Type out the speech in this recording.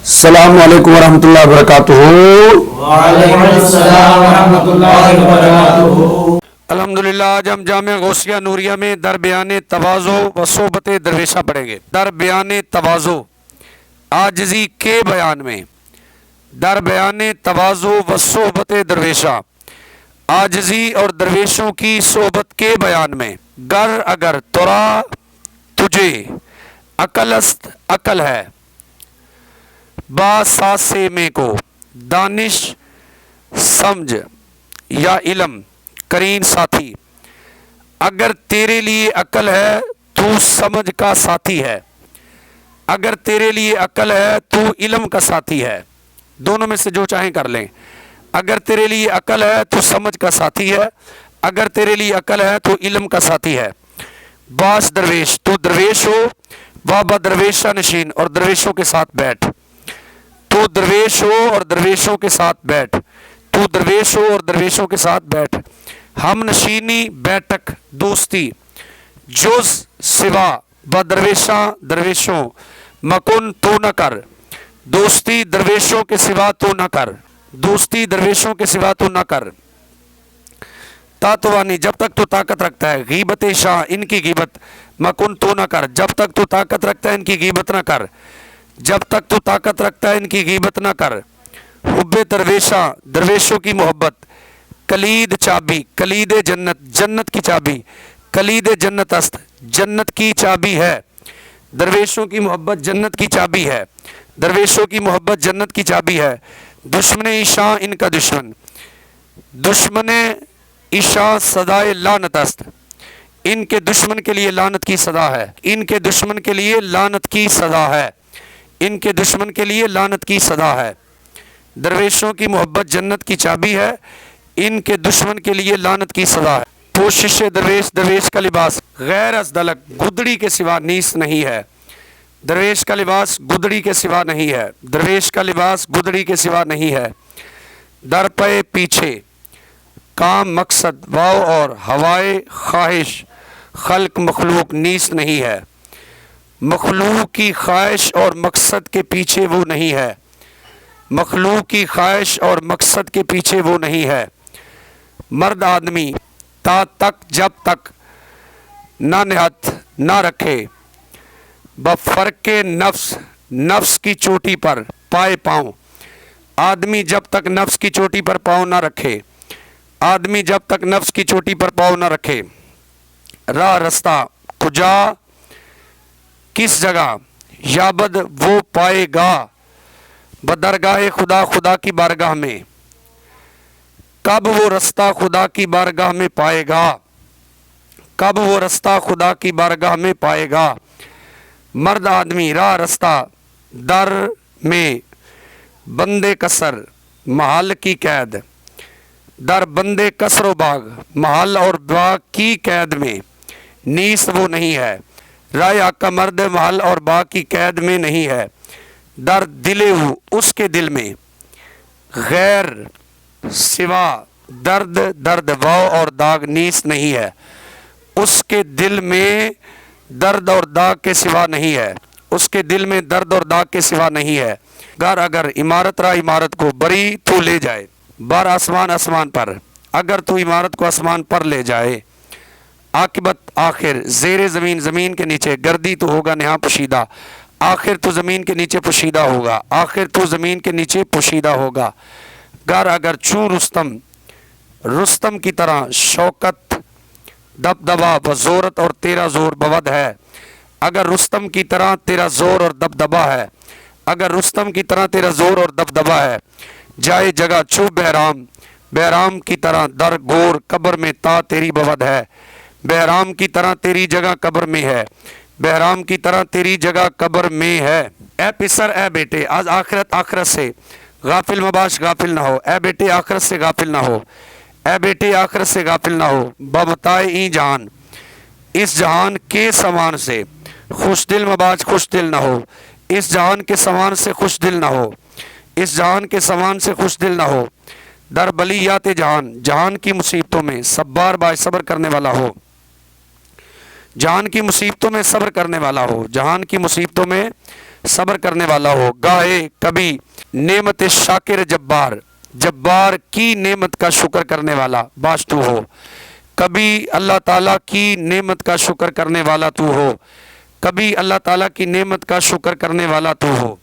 السلام علیکم ورحمۃ اللہ وبرکاتہ۔ وعلیکم السلام ورحمۃ اللہ وبرکاتہ۔ الحمدللہ آج ہم جامعہ غوثیہ نوریہ میں در بیان تواضع و صحبت درویشہ پڑھیں گے۔ در بیان تواضع عاجزی کے بیان میں، در بیان تواضع و صحبت درویشہ عاجزی اور درویشوں کی صحبت کے بیان میں، گر اگر ترا تجھے عقل است عقل ہے، با ساسے میں کو دانش سمجھ یا علم کرین ساتھی، اگر تیرے لیے عقل ہے تو سمجھ کا ساتھی ہے، اگر تیرے لیے عقل ہے تو علم کا ساتھی ہے۔ دونوں میں سے جو چاہیں کر لیں۔ اگر تیرے لیے عقل ہے تو سمجھ کا ساتھی ہے، اگر تیرے لیے عقل ہے تو علم کا ساتھی ہے۔ باس درویش، تو درویش ہو، بابا درویشہ نشین، اور درویشوں کے ساتھ بیٹھ۔ تو درویش ہو اور درویشوں کے ساتھ بیٹھ، تو درویش ہو اور درویشوں کے ساتھ بیٹھ۔ ہم نشینی بیٹھک دوستی جز سوا بدرویشاں درویشوں مکن تو نہ کر، دوستی درویشوں کے سوا تو نہ کر، دوستی درویشوں کے سوا تو نہ کر۔ تاتوانی، جب تک تو طاقت رکھتا ہے، غیبت شاہ، ان کی غیبت مکن تو نہ کر، جب تک تو طاقت رکھتا ہے ان کی غیبت نہ کر، جب تک تو طاقت رکھتا ہے ان کی غیبت نہ کر۔ حب درویشہ، درویشوں کی محبت، کلید چابی، کلید جنت، جنت کی چابی، کلید جنت است، جنت کی چابی ہے۔ درویشوں کی محبت جنت کی چابی ہے، درویشوں کی محبت جنت کی چابی ہے۔ دشمن عشاں، ان کا دشمن، دشمن عشاں صدائے لعنت است، ان کے دشمن کے لیے لعنت کی صدا ہے، ان کے دشمن کے لیے لعنت کی صدا ہے، ان کے دشمن کے لیے لعنت کی صدا ہے۔ درویشوں کی محبت جنت کی چابی ہے، ان کے دشمن کے لیے لعنت کی صدا ہے۔ پوشش درویش، درویش کا لباس غیر از دلک، گدڑی کے سوا نیس نہیں ہے، درویش کا لباس گدڑی کے سوا نہیں ہے، درویش کا لباس گدڑی کے سوا نہیں ہے۔ در پے پیچھے، کام مقصد واو اور ہوائے خواہش، خلق مخلوق نیس نہیں ہے، مخلوق کی خواہش اور مقصد کے پیچھے وہ نہیں ہے، مخلوق کی خواہش اور مقصد کے پیچھے وہ نہیں ہے۔ مرد آدمی تا تک جب تک نہ نہت نہ رکھے، بفرق نفس، نفس کی چوٹی پر پائے پاؤں، آدمی جب تک نفس کی چوٹی پر پاؤں نہ رکھے، آدمی جب تک نفس کی چوٹی پر پاؤں نہ رکھے۔ راہ رستہ کجا، کس جگہ، یابد وہ پائے گا، بدرگاہ خدا، خدا کی بارگاہ میں، کب وہ رستہ خدا کی بارگاہ میں پائے گا، کب وہ رستہ خدا کی بارگاہ میں پائے گا۔ مرد آدمی راہ رستہ در میں، بندے کسر محل کی قید، در بندے کسر و باغ، محل اور باغ کی قید میں، نیس وہ نہیں ہے، رائے آقا مرد محل اور باغ کی قید میں نہیں ہے۔ در دلے ہو، اس کے دل میں، غیر سوا درد، درد واو اور داغ نیس نہیں ہے، اس کے دل میں درد اور داغ کے سوا نہیں ہے، اس کے دل میں درد اور داغ کے سوا نہیں ہے۔ گر اگر عمارت را عمارت کو بری تو لے جائے، بر آسمان آسمان پر، اگر تو عمارت کو آسمان پر لے جائے، عاقبت آخر زیر زمین، زمین کے نیچے، گردی تو ہوگا نہاں پوشیدہ، آخر تو زمین کے نیچے پوشیدہ ہوگا، آخر تو زمین کے نیچے پوشیدہ ہوگا۔ گر اگر چوں رستم، رستم کی طرح شوکت دبدبا بزورت اور تیرا زور بود ہے، اگر رستم کی طرح تیرا زور اور دبدبا ہے، اگر رستم کی طرح تیرا زور اور دبدبا ہے۔ جائے جگہ چو بہرام، بہرام کی طرح در گور قبر میں تا تیری بود ہے، بہرام کی طرح تیری جگہ قبر میں ہے، بہرام کی طرح تیری جگہ قبر میں ہے۔ اے پسر، اے بیٹے، آج آخرت، آخرت سے غافل مباش غافل نہ ہو، اے بیٹے آخرت سے غافل نہ ہو، اے بیٹے آخرت سے غافل نہ ہو۔ بمتائے این جہان، اس جہان کے سامان سے خوش دل مباش خوش دل نہ ہو، اس جہان کے سامان سے خوش دل نہ ہو، اس جہان کے سامان سے خوش دل نہ ہو۔ در بلیات جہان، جہان کی مصیبتوں میں صبار باش صبر کرنے والا ہو، جہان کی مصیبتوں میں صبر کرنے والا ہو، جہان کی مصیبتوں میں صبر کرنے والا ہو، گاہے کبھی نعمت شاکر جبار، جبار کی نعمت کا شکر کرنے والا باش تو ہو، کبھی اللہ تعالیٰ کی نعمت کا شکر کرنے والا تو ہو، کبھی اللہ تعالیٰ کی نعمت کا شکر کرنے والا تو ہو۔